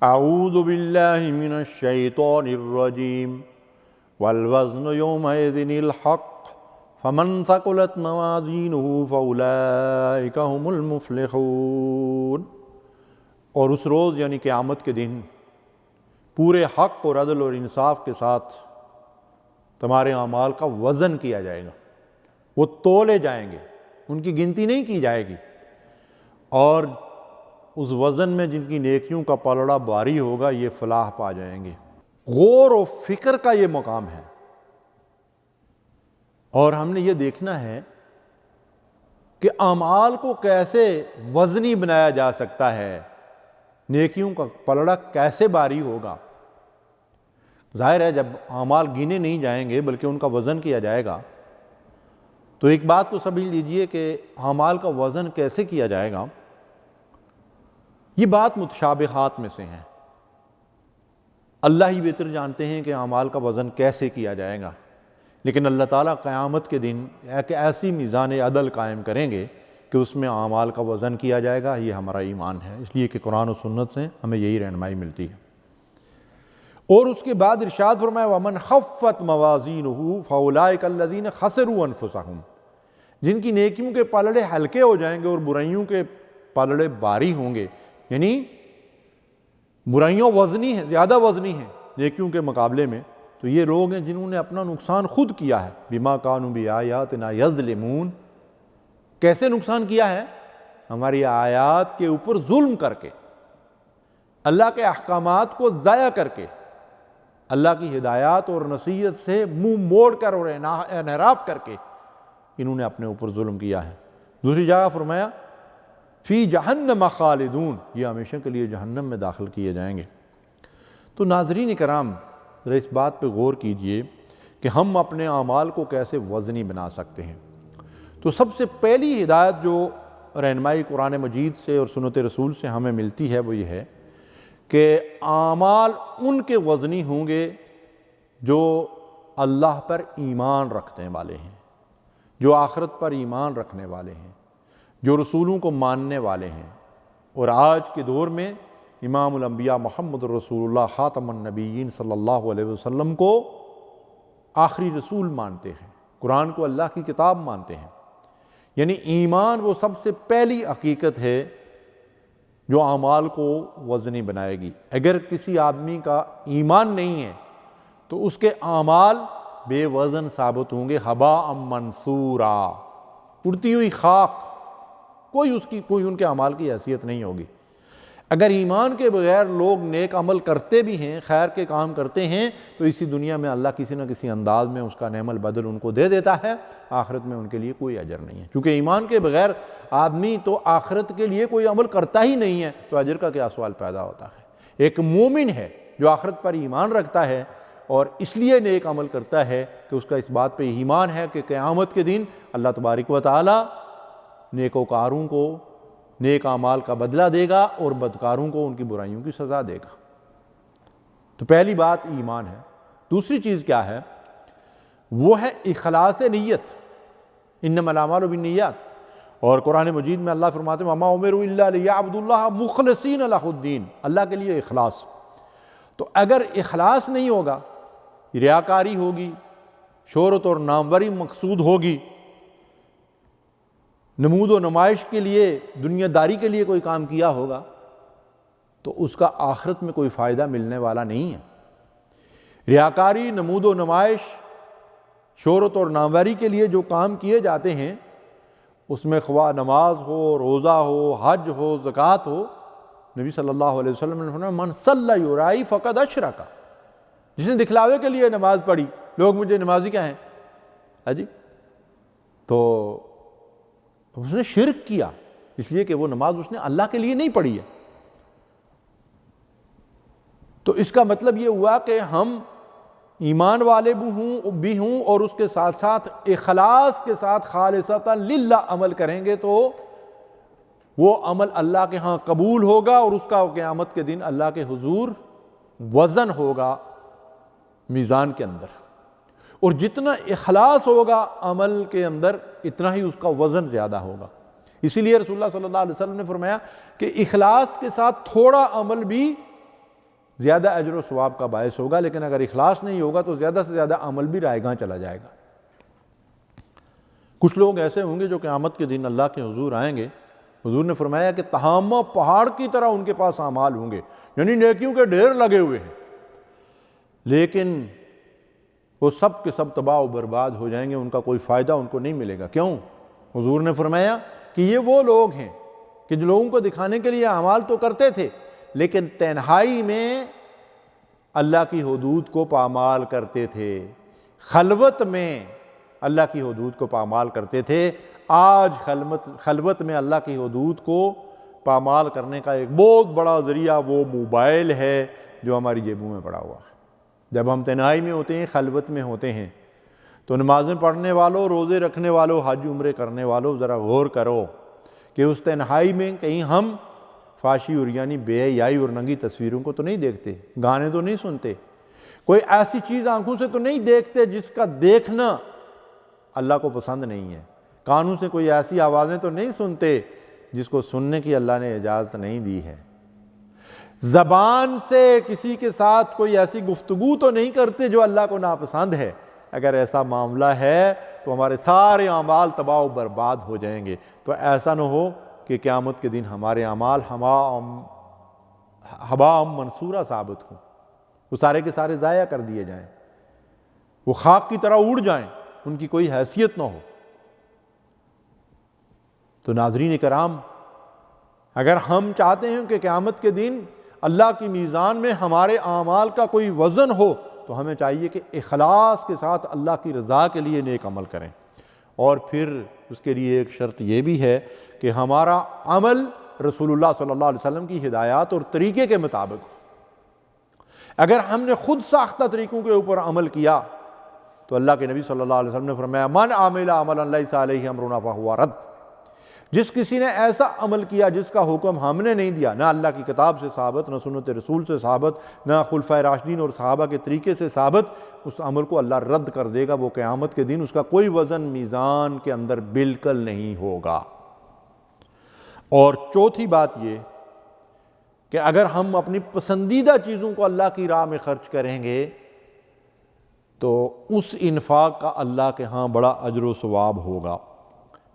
اعوذ باللہ من الشیطان الرجیم والوزن یومئذ الحق فمن ثقلت موازینہ فاولئک هم المفلحون۔ اور اس روز یعنی قیامت کے دن پورے حق اور عدل اور انصاف کے ساتھ تمہارے اعمال کا وزن کیا جائے گا، وہ تولے جائیں گے، ان کی گنتی نہیں کی جائے گی، اور اس وزن میں جن کی نیکیوں کا پلڑا بھاری ہوگا یہ فلاح پا جائیں گے۔ غور و فکر کا یہ مقام ہے، اور ہم نے یہ دیکھنا ہے کہ اعمال کو کیسے وزنی بنایا جا سکتا ہے، نیکیوں کا پلڑا کیسے بھاری ہوگا۔ ظاہر ہے جب اعمال گنے نہیں جائیں گے بلکہ ان کا وزن کیا جائے گا، تو ایک بات تو سمجھ لیجئے کہ اعمال کا وزن کیسے کیا جائے گا، یہ بات متشابہات میں سے ہیں۔ اللہ ہی بہتر جانتے ہیں کہ اعمال کا وزن کیسے کیا جائے گا، لیکن اللہ تعالیٰ قیامت کے دن ایک ایسی میزان عدل قائم کریں گے کہ اس میں اعمال کا وزن کیا جائے گا۔ یہ ہمارا ایمان ہے، اس لیے کہ قرآن و سنت سے ہمیں یہی رہنمائی ملتی ہے۔ اور اس کے بعد ارشاد فرمایا وَمَنْ خَفَّتْ مَوَازِينُهُ فَأُولَئِكَ الَّذِينَ خَسِرُوا أَنفُسَهُمْ، جن کی نیکیوں کے پلڑے ہلکے ہو جائیں گے اور برائیوں کے پلڑے بھاری ہوں گے، یعنی برائیوں وزنی ہیں، زیادہ وزنی ہیں نیکیوں کے مقابلے میں، تو یہ لوگ ہیں جنہوں نے اپنا نقصان خود کیا ہے۔ بِمَا كَانُوا بِآيَاتِنَا يَظْلِمُونَ، کیسے نقصان کیا ہے؟ ہماری آیات کے اوپر ظلم کر کے، اللہ کے احکامات کو ضائع کر کے، اللہ کی ہدایات اور نصیحت سے منہ موڑ کر اور انحراف کر کے انہوں نے اپنے اوپر ظلم کیا ہے۔ دوسری جگہ فرمایا فی جہنم خالدون، یہ ہمیشہ کے لیے جہنم میں داخل کیے جائیں گے۔ تو ناظرین کرام ذرا اس بات پہ غور کیجئے کہ ہم اپنے اعمال کو کیسے وزنی بنا سکتے ہیں۔ تو سب سے پہلی ہدایت جو رہنمائی قرآن مجید سے اور سنت رسول سے ہمیں ملتی ہے وہ یہ ہے کہ اعمال ان کے وزنی ہوں گے جو اللہ پر ایمان رکھنے والے ہیں، جو آخرت پر ایمان رکھنے والے ہیں، جو رسولوں کو ماننے والے ہیں۔ اور آج کے دور میں امام الانبیاء محمد رسول اللہ خاتم النبیین صلی اللہ علیہ وسلم کو آخری رسول مانتے ہیں، قرآن کو اللہ کی کتاب مانتے ہیں۔ یعنی ایمان وہ سب سے پہلی حقیقت ہے جو اعمال کو وزنی بنائے گی۔ اگر کسی آدمی کا ایمان نہیں ہے تو اس کے اعمال بے وزن ثابت ہوں گے، ہباء منثورا، اڑتی ہوئی خاک، کوئی ان کے اعمال کی حیثیت نہیں ہوگی۔ اگر ایمان کے بغیر لوگ نیک عمل کرتے بھی ہیں، خیر کے کام کرتے ہیں، تو اسی دنیا میں اللہ کسی نہ کسی انداز میں اس کا نعم البدل ان کو دے دیتا ہے، آخرت میں ان کے لیے کوئی اجر نہیں ہے۔ کیونکہ ایمان کے بغیر آدمی تو آخرت کے لیے کوئی عمل کرتا ہی نہیں ہے، تو اجر کا کیا سوال پیدا ہوتا ہے۔ ایک مومن ہے جو آخرت پر ایمان رکھتا ہے اور اس لیے نیک عمل کرتا ہے کہ اس کا اس بات پہ ایمان ہے کہ قیامت کے دن اللہ تبارک و تعالی نیکوکاروں کو نیک اعمال کا بدلہ دے گا اور بدکاروں کو ان کی برائیوں کی سزا دے گا۔ تو پہلی بات ایمان ہے۔ دوسری چیز کیا ہے؟ وہ ہے اخلاص نیت، انما الاعمال بالنیات۔ اور قرآن مجید میں اللہ فرماتے ہیں وَمَا أُمِرُوا إِلَّا لِيَعْبُدُوا اللَّهَ مُخْلِصِينَ لَهُ الدِّينَ، اللہ کے لیے اخلاص۔ تو اگر اخلاص نہیں ہوگا، ریاکاری ہوگی، شہرت اور ناموری مقصود ہوگی، نمود و نمائش کے لیے، دنیا داری کے لیے کوئی کام کیا ہوگا، تو اس کا آخرت میں کوئی فائدہ ملنے والا نہیں ہے۔ ریاکاری، نمود و نمائش، شہرت اور ناموری کے لیے جو کام کیے جاتے ہیں، اس میں خواہ نماز ہو، روزہ ہو، حج ہو، زکوٰۃ ہو، نبی صلی اللہ علیہ وسلم نے فرمایا من صلی یرائی فقد اشرک، جس نے دکھلاوے کے لیے نماز پڑھی، لوگ مجھے نمازی کیا ہیں جی، تو اس نے شرک کیا، اس لیے کہ وہ نماز اس نے اللہ کے لیے نہیں پڑھی ہے۔ تو اس کا مطلب یہ ہوا کہ ہم ایمان والے بھی ہوں اور اس کے ساتھ ساتھ اخلاص کے ساتھ خالصتاً للہ عمل کریں گے تو وہ عمل اللہ کے ہاں قبول ہوگا اور اس کا قیامت کے دن اللہ کے حضور وزن ہوگا میزان کے اندر۔ اور جتنا اخلاص ہوگا عمل کے اندر اتنا ہی اس کا وزن زیادہ ہوگا۔ اسی لیے رسول اللہ صلی اللہ علیہ وسلم نے فرمایا کہ اخلاص کے ساتھ تھوڑا عمل بھی زیادہ اجر و ثواب کا باعث ہوگا، لیکن اگر اخلاص نہیں ہوگا تو زیادہ سے زیادہ عمل بھی رائے گاں چلا جائے گا۔ کچھ لوگ ایسے ہوں گے جو قیامت کے دن اللہ کے حضور آئیں گے، حضور نے فرمایا کہ تہامہ پہاڑ کی طرح ان کے پاس اعمال ہوں گے، یعنی نیکیوں کے ڈھیر لگے ہوئے ہیں، لیکن وہ سب کے سب تباہ و برباد ہو جائیں گے، ان کا کوئی فائدہ ان کو نہیں ملے گا۔ کیوں؟ حضور نے فرمایا کہ یہ وہ لوگ ہیں کہ جو لوگوں کو دکھانے کے لیے اعمال تو کرتے تھے، لیکن تنہائی میں اللہ کی حدود کو پامال کرتے تھے، خلوت میں اللہ کی حدود کو پامال کرتے تھے۔ آج خلوت میں اللہ کی حدود کو پامال کرنے کا ایک بہت بڑا ذریعہ وہ موبائل ہے جو ہماری جیبوں میں پڑا ہوا ہے۔ جب ہم تنہائی میں ہوتے ہیں، خلوت میں ہوتے ہیں، تو نمازیں پڑھنے والوں، روزے رکھنے والوں، حج عمرے کرنے والوں، ذرا غور کرو کہ اس تنہائی میں کہیں ہم فحشی اور یعنی بے حیائی اور ننگی تصویروں کو تو نہیں دیکھتے، گانے تو نہیں سنتے، کوئی ایسی چیز آنکھوں سے تو نہیں دیکھتے جس کا دیکھنا اللہ کو پسند نہیں ہے، کانوں سے کوئی ایسی آوازیں تو نہیں سنتے جس کو سننے کی اللہ نے اجازت نہیں دی ہے، زبان سے کسی کے ساتھ کوئی ایسی گفتگو تو نہیں کرتے جو اللہ کو ناپسند ہے۔ اگر ایسا معاملہ ہے تو ہمارے سارے اعمال تباہ و برباد ہو جائیں گے۔ تو ایسا نہ ہو کہ قیامت کے دن ہمارے اعمال ہباء منصورہ ثابت ہوں، وہ سارے کے سارے ضائع کر دیے جائیں، وہ خاک کی طرح اڑ جائیں، ان کی کوئی حیثیت نہ ہو۔ تو ناظرین کرام، اگر ہم چاہتے ہیں کہ قیامت کے دن اللہ کی میزان میں ہمارے اعمال کا کوئی وزن ہو، تو ہمیں چاہیے کہ اخلاص کے ساتھ اللہ کی رضا کے لیے نیک عمل کریں، اور پھر اس کے لیے ایک شرط یہ بھی ہے کہ ہمارا عمل رسول اللہ صلی اللہ علیہ وسلم کی ہدایات اور طریقے کے مطابق ہو۔ اگر ہم نے خود ساختہ طریقوں کے اوپر عمل کیا تو اللہ کے نبی صلی اللہ علیہ وسلم نے فرمایا من عمل عملا لیس علیہ امرنا فہو رد، جس کسی نے ایسا عمل کیا جس کا حکم ہم نے نہیں دیا، نہ اللہ کی کتاب سے ثابت، نہ سنت رسول سے ثابت، نہ خلفائے راشدین اور صحابہ کے طریقے سے ثابت، اس عمل کو اللہ رد کر دے گا، وہ قیامت کے دن اس کا کوئی وزن میزان کے اندر بالکل نہیں ہوگا۔ اور چوتھی بات یہ کہ اگر ہم اپنی پسندیدہ چیزوں کو اللہ کی راہ میں خرچ کریں گے تو اس انفاق کا اللہ کے ہاں بڑا اجر و ثواب ہوگا۔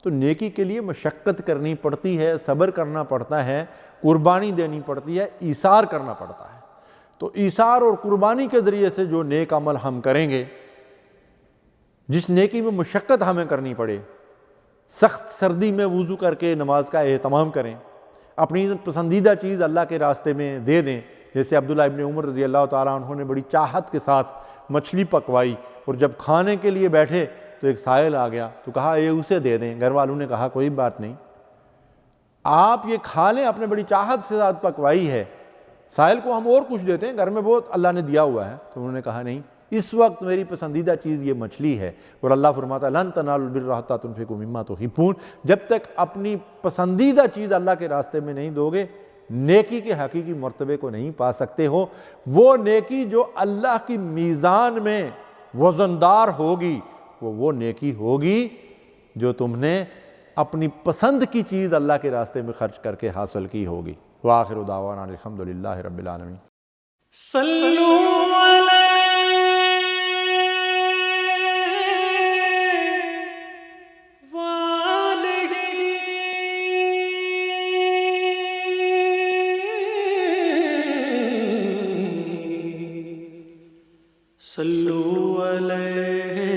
تو نیکی کے لیے مشقت کرنی پڑتی ہے، صبر کرنا پڑتا ہے، قربانی دینی پڑتی ہے، ایثار کرنا پڑتا ہے۔ تو ایثار اور قربانی کے ذریعے سے جو نیک عمل ہم کریں گے، جس نیکی میں مشقت ہمیں کرنی پڑے، سخت سردی میں وضو کر کے نماز کا اہتمام کریں، اپنی پسندیدہ چیز اللہ کے راستے میں دے دیں، جیسے عبداللہ ابن عمر رضی اللہ تعالیٰ عنہ نے بڑی چاہت کے ساتھ مچھلی پکوائی، اور جب کھانے کے لیے بیٹھے تو ایک سائل آ گیا تو کہا یہ اسے دے دیں۔ گھر والوں نے کہا کوئی بات نہیں، آپ یہ کھا لیں، آپ نے بڑی چاہت سے ساتھ پکوائی ہے، سائل کو ہم اور کچھ دیتے ہیں، گھر میں بہت اللہ نے دیا ہوا ہے۔ تو انہوں نے کہا نہیں، اس وقت میری پسندیدہ چیز یہ مچھلی ہے، اور اللہ فرماتا ہے لن تنالوا البر حتی تنفقوا مما تحبون، جب تک اپنی پسندیدہ چیز اللہ کے راستے میں نہیں دو گے، نیکی کے حقیقی مرتبے کو نہیں پا سکتے ہو۔ وہ نیکی جو اللہ کی میزان میں وزندار ہوگی، وہ نیکی ہوگی جو تم نے اپنی پسند کی چیز اللہ کے راستے میں خرچ کر کے حاصل کی ہوگی۔ وآخر دعوانا الحمدللہ رب العالمین۔ صلو علیہ